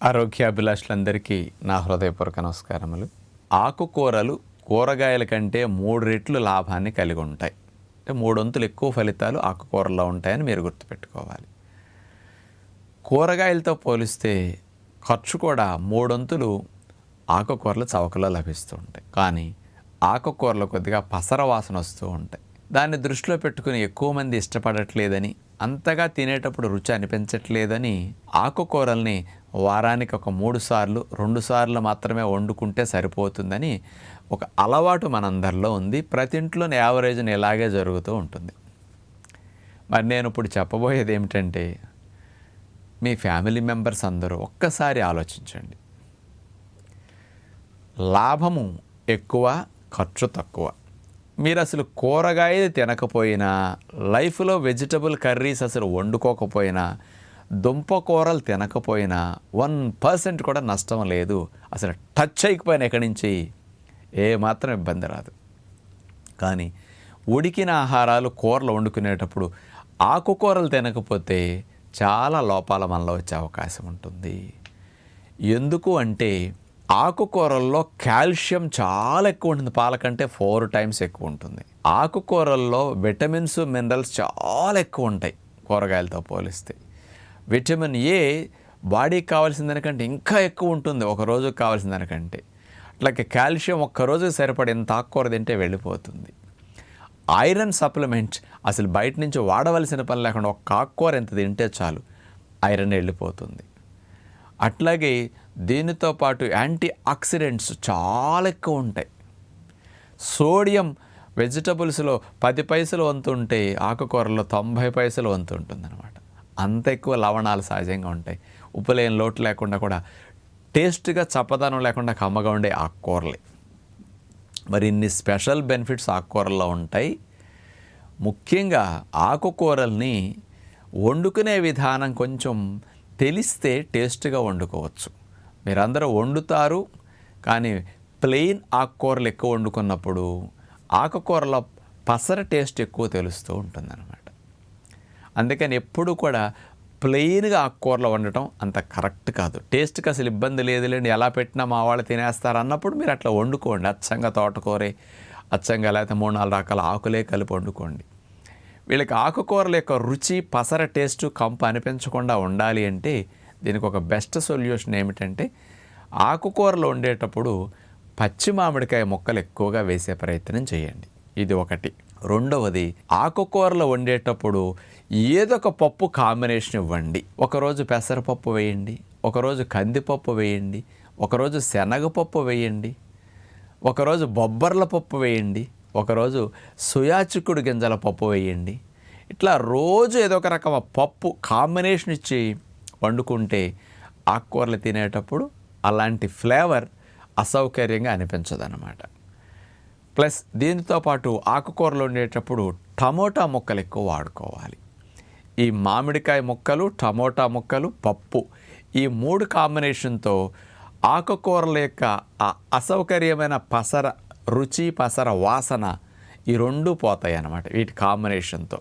ఆరోగ్యాభిలాషులందరికీ నా హృదయపూర్వక నమస్కారములు. ఆకుకూరలు కూరగాయల కంటే 3 రెట్లు లాభాన్ని కలిగి ఉంటాయి. అంటే 3 వంతులు ఎక్కువ ఫలితాలు ఆకుకూరల్లో ఉంటాయని మీరు గుర్తుపెట్టుకోవాలి. కూరగాయలతో పోలిస్తే ఖర్చు కూడా 3 వంతులు ఆకుకూరలు చవకలో లభిస్తూ ఉంటాయి. కానీ ఆకుకూరలు కొద్దిగా పసర వాసన వస్తూ ఉంటాయి. దాన్ని దృష్టిలో పెట్టుకుని ఎక్కువ మంది ఇష్టపడట్లేదని, అంతగా తినేటప్పుడు రుచి అనిపించట్లేదని ఆకుకూరల్ని వారానికి ఒక 3 సార్లు 2 సార్లు మాత్రమే వండుకుంటే సరిపోతుందని ఒక అలవాటు మనందరిలో ఉంది. ప్రతి ఇంట్లోని యావరేజ్ని ఇలాగే జరుగుతూ ఉంటుంది. మరి నేను ఇప్పుడు చెప్పబోయేది ఏమిటంటే, మీ ఫ్యామిలీ మెంబర్స్ అందరూ ఒక్కసారి ఆలోచించండి. లాభము ఎక్కువ, ఖర్చు తక్కువ. మీరు అసలు కూరగాయలు తినకపోయినా, లైఫ్లో వెజిటబుల్ కర్రీస్ అసలు వండుకోకపోయినా, దుంప కూరలు తినకపోయినా 1% కూడా నష్టం లేదు. అసలు టచ్ చేయకపోయినా ఎక్కడి నుంచి ఏమాత్రం ఇబ్బంది రాదు. కానీ ఉడికిన ఆహారాలు కూరలు వండుకునేటప్పుడు ఆకుకూరలు తినకపోతే చాలా లోపాల మనలో వచ్చే అవకాశం ఉంటుంది. ఎందుకు అంటే ఆకుకూరల్లో కాల్షియం చాలా ఎక్కువ ఉంటుంది. పాల కంటే 4 టైమ్స్ ఎక్కువ ఉంటుంది. ఆకుకూరల్లో విటమిన్స్, మినరల్స్ చాలా ఎక్కువ ఉంటాయి కూరగాయలతో పోలిస్తే. విటమిన్ ఏ బాడీకి కావాల్సిన దానికంటే ఇంకా ఎక్కువ ఉంటుంది, ఒక రోజుకి కావాల్సిన దానికంటే. అట్లాగే కాల్షియం ఒక్కరోజుకి సరిపడేంత ఆకుకూర తింటే వెళ్ళిపోతుంది. ఐరన్ సప్లిమెంట్ అసలు బయట నుంచి వాడవలసిన పని లేకుండా ఒక్క ఆకుకూర ఎంత తింటే చాలు ఐరన్ వెళ్ళిపోతుంది. అట్లాగే దీనితో పాటు యాంటీ ఆక్సిడెంట్స్ చాలా ఎక్కువ ఉంటాయి. సోడియం వెజిటబుల్స్లో 10 పైసలు వంతు ఉంటే ఆకుకూరలో 90 పైసలు వంతు ఉంటుందన్నమాట. అంత ఎక్కువ లవణాలు సహజంగా ఉంటాయి. ఉప్పు లేని లోటు లేకుండా కూడా టేస్ట్గా చప్పదనం లేకుండా కమ్మగా ఉండే ఆకుకూరలే. మరి ఇన్ని స్పెషల్ బెనిఫిట్స్ ఆకుకూరల్లో ఉంటాయి. ముఖ్యంగా ఆకుకూరల్ని వండుకునే విధానం కొంచెం తెలిస్తే టేస్ట్గా వండుకోవచ్చు. మీరందరూ వండుతారు, కానీ ప్లెయిన్ ఆకుకూరలు ఎక్కువ వండుకున్నప్పుడు ఆకుకూరలో పసర టేస్ట్ ఎక్కువ తెలుస్తూ ఉంటుందన్నమాట. అందుకని ఎప్పుడు కూడా ప్లెయిన్గా ఆకుకూరలు వండటం అంత కరెక్ట్ కాదు. టేస్ట్కి అసలు ఇబ్బంది లేదులేండి, ఎలా పెట్టినా మా వాళ్ళు తినేస్తారు అన్నప్పుడు మీరు అట్లా వండుకోండి. అచ్చంగా తోటకూరే, అచ్చంగా లేకపోతే 3-4 రకాల ఆకులే కలిపి వండుకోండి. వీళ్ళకి ఆకుకూరల యొక్క రుచి, పసర టేస్ట్, కంపు అనిపించకుండా ఉండాలి అంటే దీనికి ఒక బెస్ట్ సొల్యూషన్ ఏమిటంటే, ఆకుకూరలు వండేటప్పుడు పచ్చి మామిడికాయ ముక్కలు ఎక్కువగా వేసే ప్రయత్నం చేయండి. ఇది ఒకటి. రెండవది, ఆకుకూరలు వండేటప్పుడు ఏదో ఒక పప్పు కాంబినేషన్ ఇవ్వండి. ఒకరోజు పెసరపప్పు వేయండి, ఒకరోజు కందిపప్పు వేయండి, ఒకరోజు శనగపప్పు వేయండి, ఒకరోజు బొబ్బర్ల పప్పు వేయండి, ఒకరోజు సోయా చిక్కుడు గింజల పప్పు వేయండి. ఇట్లా రోజు ఏదో ఒక రకం పప్పు కాంబినేషన్ ఇచ్చి వండుకుంటే ఆకుకూరలు తినేటప్పుడు అలాంటి ఫ్లేవర్ అసౌకర్యంగా అనిపించదన్నమాట. ప్లస్ దీనితో పాటు ఆకుకూరలు వండేటప్పుడు టమోటా ముక్కలు ఎక్కువ వాడుకోవాలి. ఈ మామిడికాయ ముక్కలు, టమోటా ముక్కలు, పప్పు, ఈ 3 కాంబినేషన్తో ఆకుకూరల యొక్క అసౌకర్యమైన పసర రుచి, పసర వాసన ఈ 2 పోతాయి అన్నమాట వీటి కాంబినేషన్తో.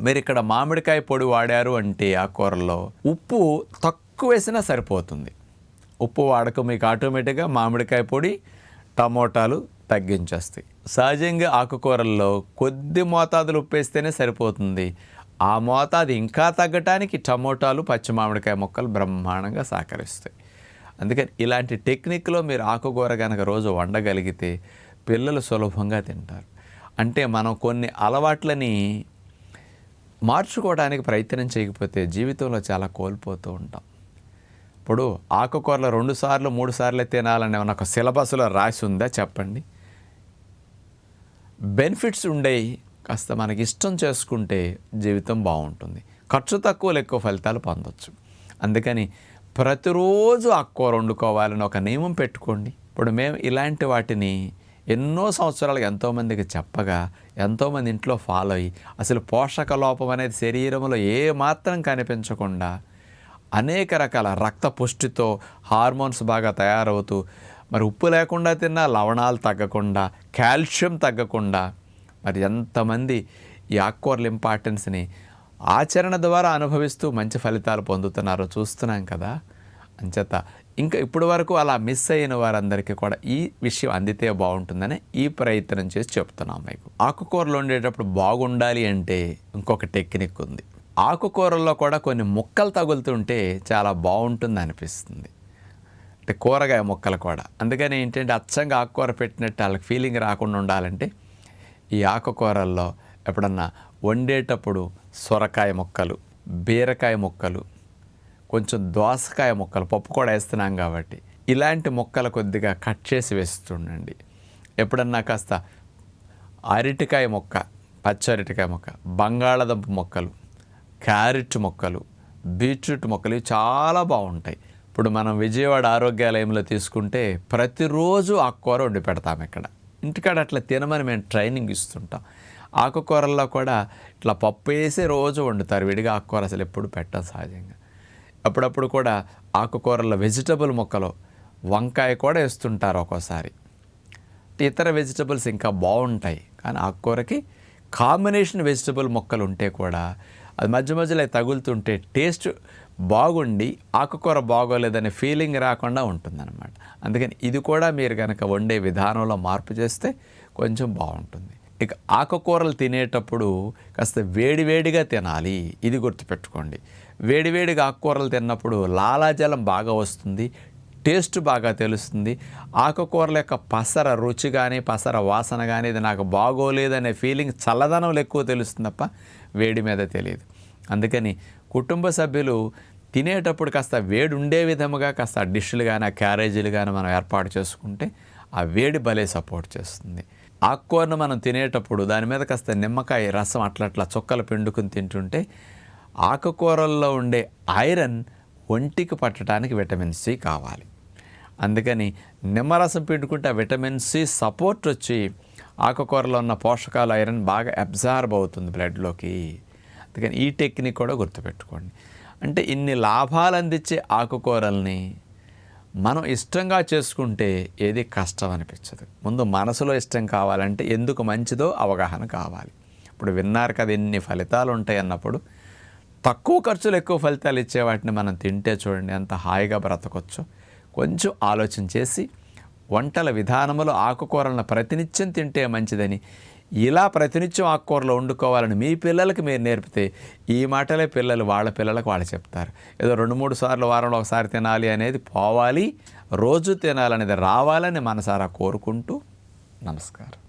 మీరు ఇక్కడ మామిడికాయ పొడి వాడారు అంటే ఆకుకూరల్లో ఉప్పు తక్కువ వేసినా సరిపోతుంది. ఉప్పు వాడక మీకు ఆటోమేటిక్గా మామిడికాయ పొడి, టమోటాలు తగ్గించేస్తాయి. సహజంగా ఆకుకూరల్లో కొద్ది మోతాదులు ఉప్పు వేస్తేనే సరిపోతుంది. ఆ మోతాదు ఇంకా తగ్గటానికి టమోటాలు, పచ్చి మామిడికాయ ముక్కలు బ్రహ్మాండంగా సహకరిస్తాయి. అందుకని ఇలాంటి టెక్నిక్లో మీరు ఆకుకూర కనుక రోజు వండగలిగితే పిల్లలు సులభంగా తింటారు. అంటే మనం కొన్ని అలవాట్లని మార్చుకోవడానికి ప్రయత్నం చేయకపోతే జీవితంలో చాలా కోల్పోతూ ఉంటాం. ఇప్పుడు ఆకుకూరలు 2 సార్లు 3 సార్లు తినాలని ఏమన్నా ఒక సిలబస్లో రాసి ఉందా చెప్పండి? బెనిఫిట్స్ ఉండేవి కాస్త మనకి ఇష్టం చేసుకుంటే జీవితం బాగుంటుంది. ఖర్చు తక్కువలో ఎక్కువ ఫలితాలు పొందొచ్చు. అందుకని ప్రతిరోజు ఆకుకూర వండుకోవాలని ఒక నియమం పెట్టుకోండి. ఇప్పుడు మేము ఇలాంటి వాటిని ఎన్నో సంవత్సరాలు ఎంతోమందికి చెప్పగా ఎంతోమంది ఇంట్లో ఫాలో అయ్యి అసలు పోషక లోపం అనేది శరీరంలో ఏమాత్రం కనిపించకుండా అనేక రకాల రక్త పుష్టితో హార్మోన్స్ బాగా తయారవుతూ, మరి ఉప్పు లేకుండా తిన్నా లవణాలు తగ్గకుండా, కాల్షియం తగ్గకుండా, మరి ఎంతమంది ఈ ఆకుకూరల ఇంపార్టెన్స్ని ఆచరణ ద్వారా అనుభవిస్తూ మంచి ఫలితాలు పొందుతున్నారో చూస్తున్నాం కదా. అంచేత ఇంకా ఇప్పటి వరకు అలా మిస్ అయిన వారందరికీ కూడా ఈ విషయం అందితే బాగుంటుందని ఈ ప్రయత్నం చేసి చెప్తున్నాం మీకు. ఆకుకూరలు వండేటప్పుడు బాగుండాలి అంటే ఇంకొక టెక్నిక్ ఉంది. ఆకుకూరల్లో కూడా కొన్ని ముక్కలు తగులుతుంటే చాలా బాగుంటుంది అనిపిస్తుంది, అంటే కూరగాయ ముక్కలు కూడా. అందుకని ఏంటంటే అచ్చంగా ఆకుకూర పెట్టినట్టు వాళ్ళకి ఫీలింగ్ రాకుండా ఉండాలంటే ఈ ఆకుకూరల్లో ఎప్పుడన్నా వండేటప్పుడు సొరకాయ ముక్కలు, బీరకాయ ముక్కలు, కొంచెం దోసకాయ ముక్కలు, పప్పు కూడా వేస్తున్నాం కాబట్టి ఇలాంటి ముక్కలు కొద్దిగా కట్ చేసి వేస్తుండండి. ఎప్పుడన్నా కాస్త అరటికాయ ముక్క, పచ్చి అరటికాయ ముక్క, బంగాళాదుంప ముక్కలు, క్యారెట్ ముక్కలు, బీట్రూట్ ముక్కలు ఇవి చాలా బాగుంటాయి. ఇప్పుడు మనం విజయవాడ ఆరోగ్యాలయంలో తీసుకుంటే ప్రతిరోజు ఆకుకూర వండి పెడతాం. ఇక్కడ ఇంటికాడ అట్లా తినమని మేము ట్రైనింగ్ ఇస్తుంటాం. ఆకుకూరల్లో కూడా ఇట్లా పప్పు వేసి రోజు వండుతారు, విడిగా ఆకుకూర అసలు ఎప్పుడు పెట్టం సహజంగా. అప్పుడప్పుడు కూడా ఆకుకూరల్లో వెజిటబుల్ ముక్కలు, వంకాయ కూడా వేస్తుంటారు ఒక్కోసారి. ఇతర వెజిటబుల్స్ ఇంకా బాగుంటాయి, కానీ ఆకుకూరకి కాంబినేషన్ వెజిటబుల్ ముక్కలు ఉంటే కూడా అది మధ్య మధ్యలో తగులుతుంటే టేస్ట్ బాగుండి ఆకుకూర బాగోలేదనే ఫీలింగ్ రాకుండా ఉంటుందన్నమాట. అందుకని ఇది కూడా మీరు కనుక వండే విధానంలో మార్పు చేస్తే కొంచెం బాగుంటుంది. ఇక ఆకుకూరలు తినేటప్పుడు కాస్త వేడివేడిగా తినాలి, ఇది గుర్తుపెట్టుకోండి. వేడివేడిగా ఆకుకూరలు తిన్నప్పుడు లాలాజలం బాగా వస్తుంది, టేస్ట్ బాగా తెలుస్తుంది. ఆకుకూరల యొక్క పసర రుచి కానీ పసర వాసన కానీ ఇది నాకు బాగోలేదనే ఫీలింగ్ చల్లదనంలో ఎక్కువ తెలుస్తుంది తప్ప వేడి మీద తెలియదు. అందుకని కుటుంబ సభ్యులు తినేటప్పుడు కాస్త వేడి ఉండే విధముగా కాస్త డిష్లు కానీ ఆ క్యారేజీలు కానీ మనం ఏర్పాటు చేసుకుంటే ఆ వేడి భలే సపోర్ట్ చేస్తుంది. ఆకుకూరను మనం తినేటప్పుడు దాని మీద కాస్త నిమ్మకాయ రసం అట్లా చుక్కలు పిండుకుని తింటుంటే ఆకుకూరల్లో ఉండే ఐరన్ ఒంటికి పట్టడానికి విటమిన్ సి కావాలి. అందుకని నిమ్మరసం పిండుకుంటే ఆ విటమిన్ సి సపోర్ట్ వచ్చి ఆకుకూరలో ఉన్న పోషకాలు ఐరన్ బాగా అబ్జార్బ్ అవుతుంది బ్లడ్లోకి. అందుకని ఈ టెక్నిక్ కూడా గుర్తుపెట్టుకోండి. అంటే ఇన్ని లాభాలు అందించే ఆకుకూరల్ని మనం ఇష్టంగా చేసుకుంటే ఏది కష్టం అనిపించదు. ముందు మనసులో ఇష్టం కావాలంటే ఎందుకు మంచిదో అవగాహన కావాలి. ఇప్పుడు విన్నారు కదా ఎన్ని ఫలితాలు ఉంటాయి అన్నప్పుడు తక్కువ ఖర్చులు ఎక్కువ ఫలితాలు ఇచ్చే వాటిని మనం తింటే చూడండి ఎంత హాయిగా బ్రతకొచ్చు. కొంచెం ఆలోచన చేసి వంటల విధానంలో ఆకుకూరలను ప్రతినిత్యం తింటే మంచిదని, ఇలా ప్రతినిత్యం ఆకుకూరలు వండుకోవాలని మీ పిల్లలకి మీరు నేర్పితే ఈ మాటలే పిల్లలు వాళ్ళ పిల్లలకు వాళ్ళు చెప్తారు. ఏదో 2-3 సార్లు వారంలో ఒకసారి తినాలి అనేది పోవాలి, రోజు తినాలనేది రావాలని మనసారా కోరుకుంటూ నమస్కారం.